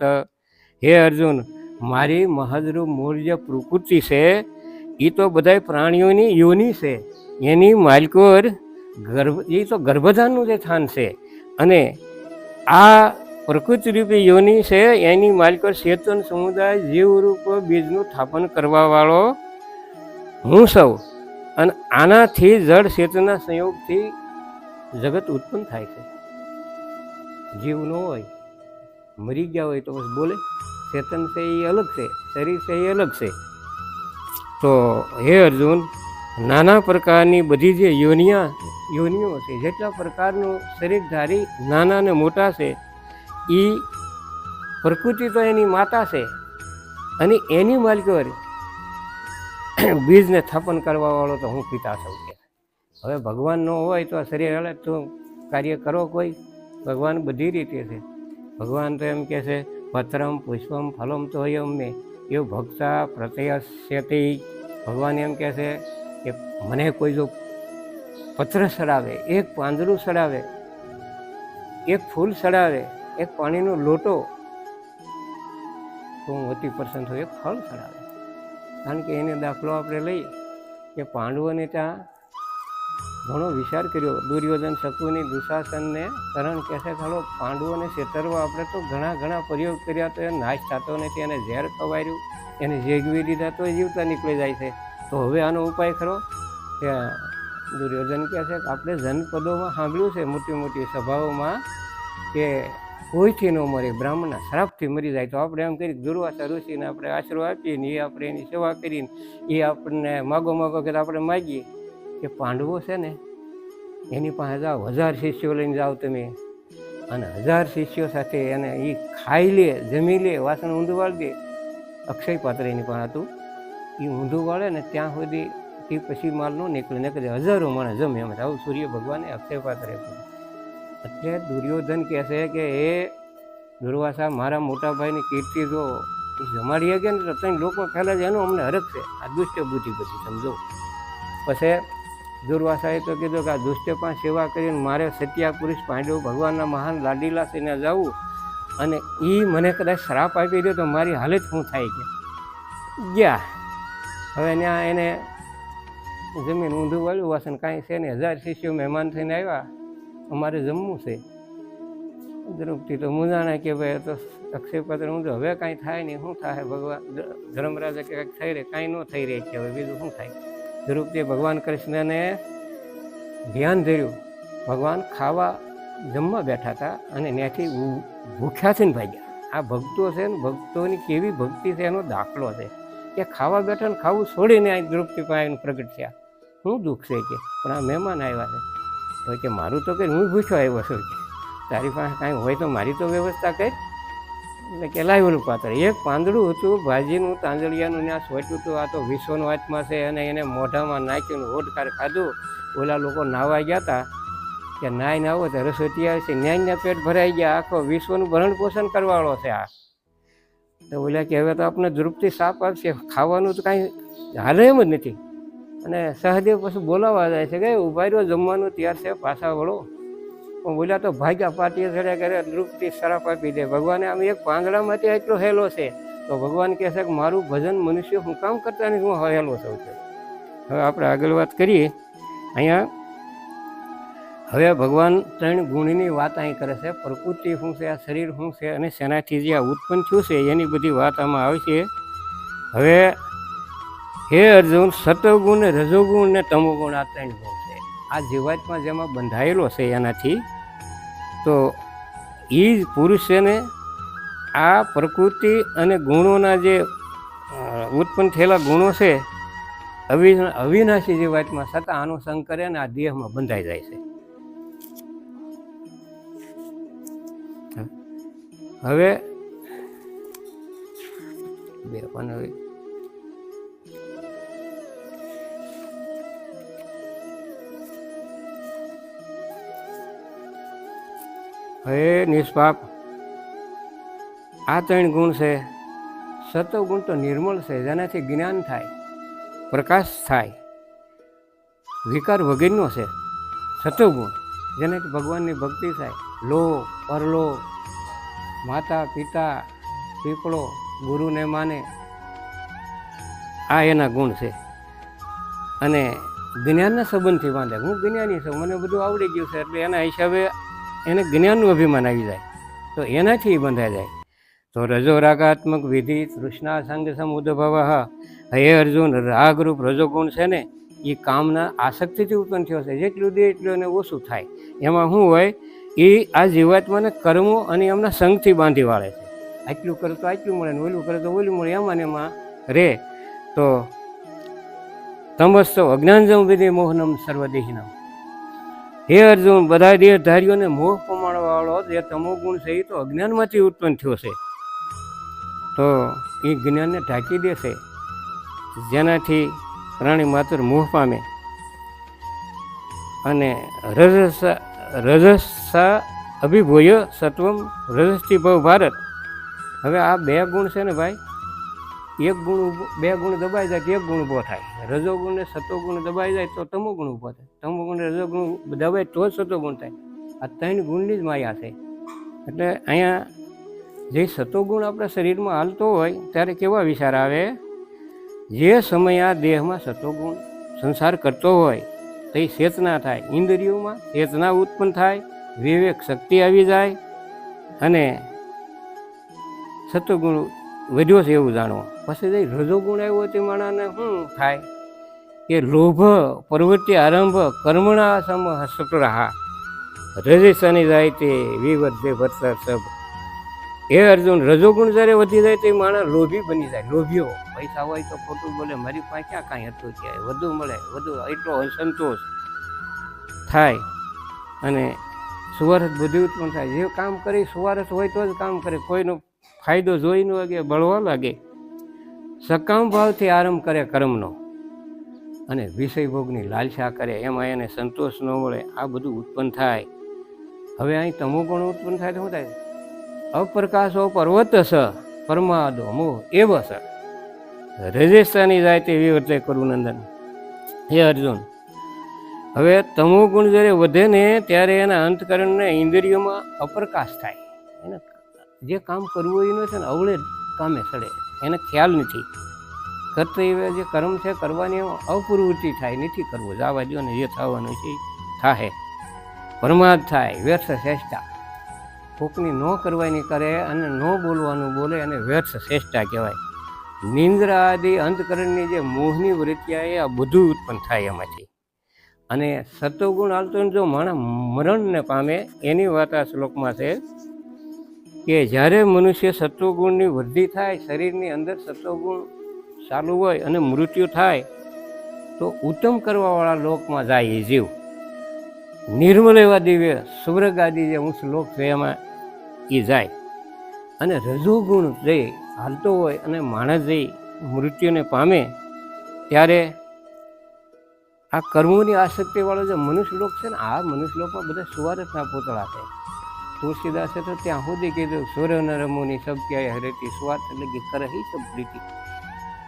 તો હે અર્જુન, મારી મહદરૂપ મૂળ જે પ્રકૃતિ છે એ તો બધા પ્રાણીઓની યોની છે, એની માલકોર ગર્ભ, એ તો ગર્ભધાનનું જે સ્થાન છે, અને આ પ્રકૃતિ રૂપી યોની છે એની માલકોર ચેતન સમુદાય જીવરૂપ બીજનું સ્થાપન કરવાવાળો હું સૌ. અને આનાથી જળ ચેતનના સંયોગથી જગત ઉત્પન્ન થાય છે. જીવ ન હોય, મરી ગયા હોય તો બસ બોલે, ચેતન છે એ અલગ છે, શરીર છે એ અલગ છે. તો હે અર્જુન, નાના પ્રકારની બધી જે યોનિઓ છે, જેટલા પ્રકારનું શરીરધારી નાના ને મોટા છે, એ પ્રકૃતિ તો એની માતા છે, અને એની માલિકોર બીજને સ્થાપન કરવાવાળો તો હું પિતા છું કે. હવે ભગવાન ન હોય તો શરીર હાલે તો કાર્ય કરો કોઈ? ભગવાન બધી રીતે છે. ભગવાન તો એમ કહે છે પત્રમ પુષ્પમ ફલમ તો મેં એવું ભક્તા પ્રત્યસ્યતિ. ભગવાન એમ કહે છે કે મને કોઈ જો પત્ર ચડાવે, એક પાંદડું ચડાવે, એક ફૂલ ચડાવે, એક પાણીનો લોટો, તો હું અતિ પ્રસન્ન થયું. એક ફળ ચડાવે, કારણ કે એને દાખલો આપણે લઈએ કે પાંડવોને ત્યાં ઘણો વિચાર કર્યો. દુર્યોધન, શકુની, દુશાસનને કરણ કહે છે ચાલો પાંડવોને છેતરવા આપણે તો ઘણા પ્રયોગ કર્યા, તો એ નાશ થતો નથી, એને ઝેર ખવાર્યું, એને જેગવી દીધા તો જીવતા નીકળી જાય છે. તો હવે આનો ઉપાય ખરો કે દુર્યોધન કહે છે કે આપણે જનપદોમાં સાંભળ્યું છે, મોટી મોટી સભાઓમાં, કે કોઈથી ન મરે, બ્રાહ્મણના શ્રાપથી મરી જાય. તો આપણે એમ કરી દુર્વાસા ઋષિને આપણે આશરો આપીને, એ આપણે એની સેવા કરીને, એ આપણને માગો કે આપણે માગીએ કે પાંડવો છે ને એની પાસે જાઓ, 1000 શિષ્યો લઈને જાઓ તમે, અને 1000 શિષ્યો સાથે એને એ ખાઈ લે, જમી લે, વાસણ ઊંધું વાળી દે. અક્ષય પાત્ર એની પાસે હતું, એ ઊંધું વાળે ને ત્યાં સુધી તે પછી માલ ન નીકળે, હજારો માણસ જમે. એમ આવું સૂર્ય ભગવાને અક્ષય પાત્ર આપ્યું. એટલે દુર્યોધન કહે છે કે એ દુર્વાસા, મારા મોટા ભાઈની કીર્તિ જો એ જમાડી ગયા ને તો ત્રણ લોકો ફેલાય જાય, એનો અમને હરખ છે. આ દુષ્ટ બુદ્ધિ પછી સમજો. પછી દુર્વાસાએ તો કીધું કે આ દુષ્ટ પણ સેવા કરીને મારે સત્યા પુરુષ પાંડવ ભગવાનના મહાન લાડીલા થઈને જવું, અને એ મને કદાચ શ્રાપ આપી દે તો મારી હાલત શું થાય છે. ગયા હવે ત્યાં એને જમીન ઊંધું વાળ્યું, વાસણ કાંઈ છે ને, 1000 શિષ્યો મહેમાન થઈને આવ્યા, અમારે જમવું છે. દ્રૌપદી તો મૂંઝાણા કે ભાઈ તો અક્ષયપાત્ર ઊંધું, હવે કાંઈ થાય નહીં, શું થાય? ભગવાન ધર્મરાજા કે કાંઈક થઈ રહે, કાંઈ ન થઈ રહે કે હવે બીજું શું થાય? દ્રૌપદી ભગવાન કૃષ્ણને ધ્યાન ધર્યું. ભગવાન ખાવા જમવા બેઠા હતા અને ત્યાંથી ભૂખ્યા છે ને ભાગ્યા. આ ભક્તો છે ને, ભક્તોની કેવી ભક્તિ છે એનો દાખલો છે કે ખાવા બેઠા ને ખાવું છોડીને આ દ્રૌપદી પાસે પ્રગટ થયા. શું દુઃખ છે કે પણ આ મહેમાન આવ્યા છે. તો કે મારું તો કંઈ, હું ભૂખ્યો આવ્યો છું કે તારી પાસે કાંઈ હોય તો મારી તો વ્યવસ્થા કરી. એટલે કે લાવેલું પાત્ર, એક પાંદડું હતું ભાજીનું, તાંજળિયાનું, ત્યાં સોટ્યું હતું. આ તો વિશ્વનો આત્મા છે, અને એને મોઢામાં નાખ્યું, ઓડકાર ખાધું. ઓલા લોકો નાવા ગયા હતા કે નાઈને આવો તો રસોઈ આવે છે, ન્યાયના પેટ ભરાઈ ગયા, આખો વિશ્વનું ભરણ પોષણ કરવાવાળો છે આ. તો ઓલા કે હવે તો આપણે દ્રૌપદી સાપ આપશે, ખાવાનું તો કાંઈ હાલે એમ જ નથી. અને સહદેવ પછી બોલાવવા જાય છે કે ઉભા રહ્યો, જમવાનું તૈયાર છે, પાછા વળો. પણ બોલ્યા તો ભાગ્યા પાટીએ ચડ્યા કરે, દ્રૌપદી શ્રાપ આપી દે. ભગવાને આમ એક પાંદડામાંથી એટલો હેલો છે. તો ભગવાન કહે છે કે મારું ભજન મનુષ્ય હું કામ કરતા નથી, હું હેલો છું. હવે આપણે આગળ વાત કરીએ. અહીંયા હવે ભગવાન 3 ગુણની વાત અહીં કરે છે. પ્રકૃતિ શું છે, આ શરીર શું છે, અને શેનાથી જે આ ઉત્પન્ન થયું છે એની બધી વાત આમાં આવશે. હવે હે અર્જુન, સતોગુણ, રજોગુણ ને તમોગુણ, આ 3 ગુણ છે આ જીવાત્મા જેમાં બંધાયેલો છે એનાથી. તો એ જ પુરુષ છે ને આ પ્રકૃતિ અને ગુણોના જે ઉત્પન્ન થયેલા ગુણો છે, અવિનાશી જીવાત્મા, છતાં આનો સંગ કરે ને આ દેહમાં બંધાઈ જાય છે. હવે બે પણ હવે નિષ્પાપ આ 3 ગુણ છે. સતોગુણ તો નિર્મળ છે, જેનાથી જ્ઞાન થાય, પ્રકાશ થાય, વિકાર વગેરેનો છે. સતોગુણ જેનાથી ભગવાનની ભક્તિ થાય, લોક, પરલોક, માતા પિતા, પીપળો ગુરુને માને, આ એના ગુણ છે. અને જ્ઞાનના સંબંધથી બાંધે, હું જ્ઞાની છું, મને બધું આવડી ગયું છે, એટલે એના હિસાબે એને જ્ઞાનનું અભિમાન આવી જાય, તો એનાથી બંધાઈ જાય. તો રજો રાગાત્મક વિધિ તૃષ્ણા સંગ સમુદ્ભવ. હે અર્જુન, રાગરૂપ રજોગુણ છે ને એ કામના આસક્તિથી ઉત્પન્ન થયો છે. જેટલું દે એટલું એને ઓછું થાય. એમાં શું હોય, એ આ જીવાત્માને કર્મો અને એમના સંગથી બાંધી વાળે છે. આટલું કરે તો આટલું મળે ને ઓલું કરે તો ઓલું મળે, એમાં ને એમાં રે. તો તમસ્તો અજ્ઞાનજમ વિધિ મોહનમ સર્વદેહિનમ. હે અર્જુન, બધા દેહધારીઓને મોહ પ્રમાણવાળો જે તમો ગુણ છે એ તો અજ્ઞાનમાંથી ઉત્પન્ન થયો છે. તો એ જ્ઞાનને ઢાંકી દેશે, જેનાથી પ્રાણી માત્ર મોહ પામે. અને રજસા અભિભૂય સત્વમ રજસ્થી ભવ ભારત. હવે આ બે ગુણ છે ને ભાઈ, એક ગુણ બે ગુણ દબાઈ જાય તો એક ગુણ ઊભો થાય. રજોગુણ ને સતોગુણ દબાઈ જાય તો તમો ગુણ ઊભો થાય. તમો ગુણ રજોગુણ દબાય તો જ સતોગુણ થાય. આ ત્રણ ગુણની જ માયા છે. એટલે અહીંયા જે સતોગુણ આપણા શરીરમાં હાલતો હોય ત્યારે કેવા વિચાર આવે, જે સમય આ દેહમાં સતોગુણ સંસાર કરતો હોય તો એ ચેતના થાય, ઇન્દ્રિયોમાં ચેતના ઉત્પન્ન થાય, વિવેક શક્તિ આવી જાય, અને સતોગુણ વધ્યો છે એવું જાણવો. પછી જે રજોગુણ આવ્યો તે માણસને શું થાય કે લોભ પ્રવૃત્તિ આરંભ કર્મણા સમ સટરાહા રજસની જાય તે વિવર્ધે ભરતર સબ. હે અર્જુન, રજોગુણ જ્યારે વધી જાય તો એ માણસ લોભી બની જાય. લોભીઓ પૈસા હોય તો ખોટું બોલે, મારી પાસે ક્યાં કાંઈ હતું, ક્યાંય વધુ મળે, વધુ એટલો સંતોષ થાય. અને સુવારથ બધી ઉત્પન્ન થાય. જે કામ કરે સુવારથ હોય તો જ કામ કરે, કોઈનો ફાયદો જોઈ ન લાગે, બળવા લાગે. સકામ ભાવથી આરંભ કરે કર્મનો, અને વિષય ભોગની લાલસા કરે, એમાં એને સંતોષ ન મળે, આ બધું ઉત્પન્ન થાય. હવે અહીં તમો ગુણ ઉત્પન્ન થાય તો શું થાય? અપ્રકાશો પર્વત સ પરમાદો મોહ એવ સ રજેશાની જાય તે વિવર્તે કરું નંદન. હે અર્જુન, હવે તમો ગુણ જ્યારે વધે ને ત્યારે એના અંતકરણને ઇન્દ્રિયોમાં અપ્રકાશ થાય. એને જે કામ કરવું એનું છે ને અવળે કામે સડે, એને ખ્યાલ નથી. કર્તવ્ય જે કર્મ છે કરવાની અપ્રવૃત્તિ થાય, નથી કરવું, જવા દો ને, જે થવાનું છે થાય. પ્રમાદ થાય, વ્યર્થ ચેષ્ટા, કોકની ન કરવાની કરે અને ન બોલવાનું બોલે, અને વ્યર્થ ચેષ્ટા કહેવાય. નિંદ્રા આદિ અંતકરણની જે મોહની વૃત્તિયા એ આ બધું ઉત્પન્ન થાય એમાંથી. અને સતોગુણ હાલતો જો માણસ મરણને પામે એની વાત આ શ્લોકમાં છે કે જ્યારે મનુષ્ય સત્વગુણની વૃદ્ધિ થાય, શરીરની અંદર સત્વગુણ ચાલુ હોય અને મૃત્યુ થાય તો ઉત્તમ કરવાવાળા લોકમાં જાય એ જીવ. નિર્મલ એવા દિવ્ય સ્વર્ગ આદિ જે ઊંચ લોક છે એમાં એ જાય. અને રજોગુણ જે હાલતો હોય અને માણસ જે મૃત્યુને પામે ત્યારે આ કર્મોની આસક્તિવાળો જે મનુષ્યલોક છે ને, આ મનુષ્યલોકમાં બધા સુવારથના પૂતળા છે. તુલસીદાસે તો ત્યાં સુધી કીધું, સૂર્ય નરમોની સબ ક્યાંય હરેતી સ્વાર્થ એટલે કે કરહી સબ પ્રીતિ.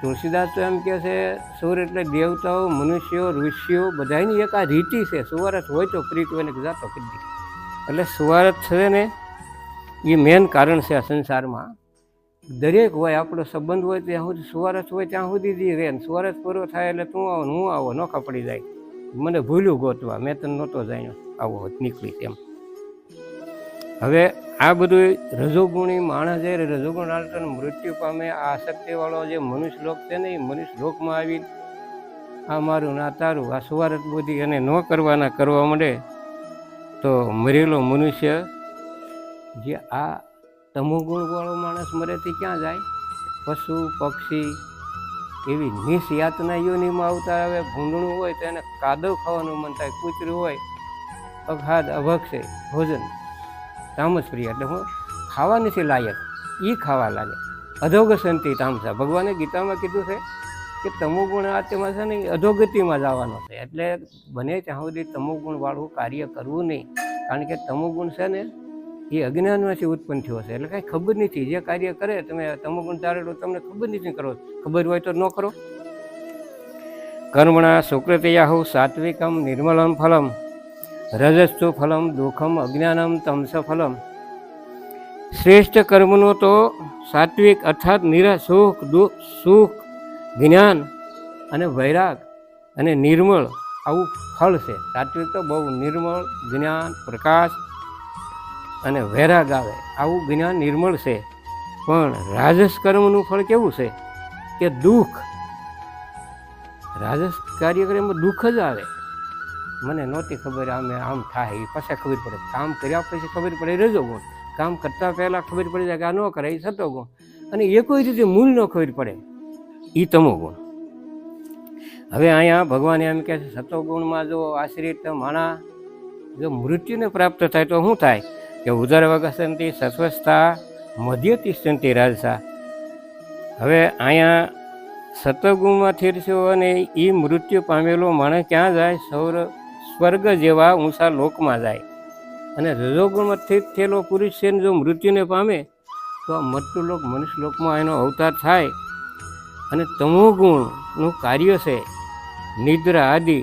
તુલસીદાસ તો એમ કહે છે, સૂર્ય એટલે દેવતાઓ, મનુષ્યો, ઋષિઓ બધાની એક આ રીતિ છે. સુવારથ હોય તો પ્રીત હોય ને જાતો કરી દે. એટલે સુવારથ છે ને એ મેન કારણ છે આ સંસારમાં. દરેક હોય, આપણો સંબંધ હોય ત્યાં સુધી સુવારથ હોય ત્યાં સુધી જ રહે. સુવારથ પૂરો થાય એટલે તું આવો હું આવો, નોખા પડી જાય. મને ભૂલ્યું ગોતવા, મેં તને નહોતો જાણ્યો, આવો નીકળી તેમ. હવે આ બધું રજોગુણી માણસ જ્યારે રજોગુણ હાલતો મૃત્યુ પામે, આ આસક્તિવાળો જે મનુષ્ય લોક છે ને એ મનુષ્ય લોકમાં આવી આ મારું ના તારું આ સુવારથ બુદ્ધિ એને ન કરવાના કરવા માંડે તો મરેલો મનુષ્ય જે આ તમોગુણવાળો માણસ મરેથી ક્યાં જાય? પશુ પક્ષી એવી નિશ યાતના યોનિમાં આવતા આવે. ભૂંડણું હોય તો એને કાદવ ખાવાનું મન થાય, કૂતરું હોય અખાદ અભક્ષે ભોજન તામસ પ્રિય, એટલે હું ખાવા નથી લાયક, એ ખાવા લાગે. અધોગસંતિ તામસા, ભગવાને ગીતામાં કીધું છે કે તમોગુણ આત્મા છે ને અધોગતિમાં જવાનો છે. એટલે બને ત્યાં સુધી તમોગુણવાળું કાર્ય કરવું નહીં, કારણ કે તમોગુણ છે ને એ અજ્ઞાનમાંથી ઉત્પન્ન થયો છે. એટલે કાંઈ ખબર નથી, જે કાર્ય કરે તમે તમોગુણ ચાલેલો તમને ખબર નથી કરો, ખબર હોય તો ન કરો. કર્મણા સુકૃતયાહુ સાત્વિકમ નિર્મલમ ફલમ રજસ્તુ ફલમ દુઃખમ અજ્ઞાનમ તમસ ફલમ. શ્રેષ્ઠ કર્મનો તો સાત્વિક અર્થાત નિરા સુખ જ્ઞાન અને વૈરાગ અને નિર્મળ આવું ફળ છે. સાત્વિક તો બહુ નિર્મળ જ્ઞાન પ્રકાશ અને વૈરાગ આવે આવું જ્ઞાન નિર્મળ છે. પણ રાજસ કર્મનું ફળ કેવું છે કે દુઃખ. રાજસ કાર્યક્રમમાં દુઃખ જ આવે. મને નહોતી ખબર આમ થાય એ પછી ખબર પડે, કામ કર્યા પછી ખબર પડે રજોગુણ, કામ કરતાં પહેલાં ખબર પડી જાય કે આ ન કરે એ સતોગુણ, અને એ કોઈ રીતે મૂળ ન ખબર પડે એ તમોગુણ. હવે અહીંયા ભગવાન એમ કહે છે સતોગુણમાં જો આશ્રિત માણા જો મૃત્યુને પ્રાપ્ત થાય તો શું થાય કે ઉદર વગસંતી સસ્વસ્થા મધ્યથી સ્થંતિ રાજસા. હવે અહીંયા સતોગુણમાં થીરશો અને એ મૃત્યુ પામેલો માણસ ક્યાં જાય? સ્વર્ગ જેવા ઊંચા લોકમાં જાય. અને રજોગુણમાં સ્થિત થયેલો પુરુષ છે જો મૃત્યુને પામે તો આ મૃત્યુ લોક મનુષ્ય લોકમાં એનો અવતાર થાય. અને તમોગુણનું કાર્ય છે નિદ્રા આદિ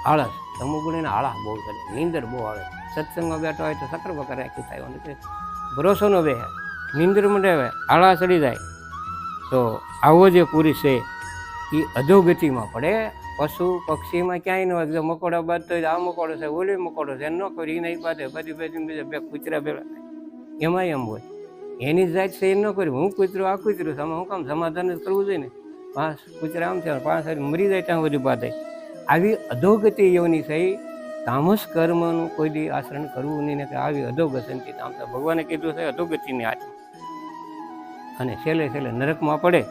આળસ. તમોગુણ એને આળસ બહુ કરે, નીંદર બહુ આવે. સત્સંગમાં બેઠો હોય તો સકર બકર રાખી થાય, અને ભરોસો ન બે, નીંદર મંડે આળા ચડી જાય. તો આવો જે પુરુષ છે એ અધોગતિમાં પડે. પશુ પક્ષીમાં ક્યાંય ન હોય, જો મકોડા બાંધતો હોય આ મકોડો છે ઓલી મકોડો છે, ન કરી એ નહીં બાંધે, બધી બીજા બે કૂતરા ભેળા થાય, એમાં એમ હોય. એની જાત છે એ ન કરી, હું કૂતરું આ કૂતરું છે, હું કામ સમાધાન જ કરવું જોઈએ ને. 5 કૂતરા આમ છે, 5 મરી જાય ત્યાં સુધી બાંધે. આવી અધોગતિ યોની છે. તામસ કર્મનું કોઈ દી આચરણ કરવું નહીં ને કે આવી અધોગતિ. આમ તો ભગવાને કીધું છે અધોગતિની આચરણ, અને છેલ્લે નરકમાં પડે.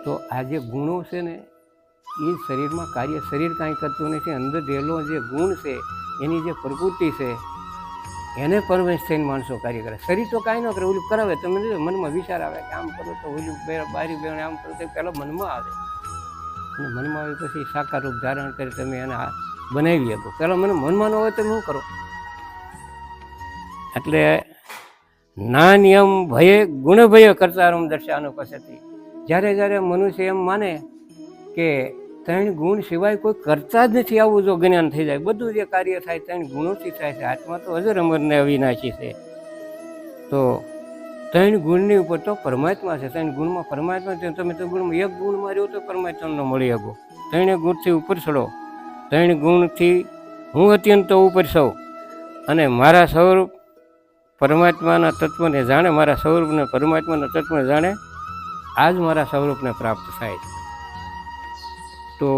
તો આ જે ગુણો છે ને એ શરીરમાં કાર્ય, શરીર કાંઈ કરતું નથી. અંદર રહેલો જે ગુણ છે એની જે પ્રકૃતિ છે એને પરવેશ થઈને માણસો કાર્ય કરે. શરીર તો કાંઈ ન કરે, ઓલું કરાવે. તમે મનમાં વિચાર આવે કે આમ કરો તો ઓલું બારી બેને આમ કરો તો પહેલાં મનમાં આવે, અને મનમાં આવે પછી સાકાર રૂપ ધારણ કરી તમે એને બનાવી શકો. પહેલાં મને મનમાં ન હોય તમે શું કરો? એટલે ના નિયમ ભયે ગુણ ભય કરતારમ દર્શાનો પસતી. જ્યારે મનુષ્ય એમ માને કે 3 ગુણ સિવાય કોઈ કરતા જ નથી, આવું જો જ્ઞાન થઈ જાય, બધું જે કાર્ય થાય 3 ગુણોથી થાય છે. આત્મા તો અજર અમરને અવિનાશી છે. તો 3 ગુણની ઉપર તો પરમાત્મા છે. 3 ગુણમાં પરમાત્મા છે. તમે તો ગુણમાં 1 ગુણમાં રહ્યો તો પરમાત્મા ન મળી શકો. 3 ગુણથી ઉપર ચડો. 3 ગુણથી હું અત્યંત ઉપર સૌ, અને મારા સ્વરૂપ પરમાત્માના તત્વને જાણે, મારા સ્વરૂપને પરમાત્માના તત્વને જાણે, આ જ મારા સ્વરૂપને પ્રાપ્ત થાય છે. તો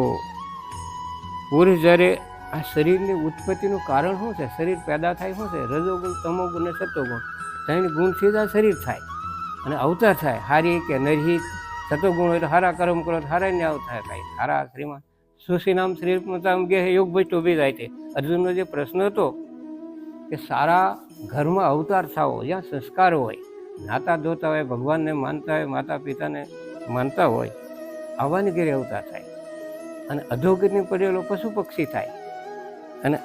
પુરુષ જ્યારે આ શરીરની ઉત્પત્તિનું કારણ શું છે? શરીર પેદા થાય શું છે? રજોગુણ, તમોગુણ અને સતોગુણ 3 ગુણથી જ આ શરીર થાય અને અવતાર થાય. હારી કે નરહિત. સતોગુણ હોય તો હારા કર્મ કરો તો હારા ને અવતાર થાય. હારા શ્રીમાં સુશીનામ શ્રીમતામ કે યોગ ભજ ઉભી જાય છે. અર્જુનનો જે પ્રશ્ન હતો કે સારા ઘરમાં અવતાર થાવો, જ્યાં સંસ્કાર હોય, નાતા ધોતા હોય, ભગવાનને માનતા હોય, માતા પિતાને માનતા હોય, આવાની ઘેરે અવતાર થાય. અને અધોગતિની પડેલો પશુ પક્ષી થાય. અને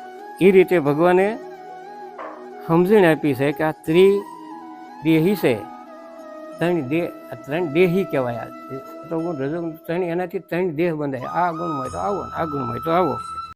એ રીતે ભગવાને સમજણ આપી છે કે આ ત્રિદેહી છે. 3 દેહી કહેવાય. તો ગુણ રજોગુણ 3, એનાથી 3 દેહ બંધાય. આ ગુણમાં હોય તો આવો, આ ગુણમાં હોય તો આવો.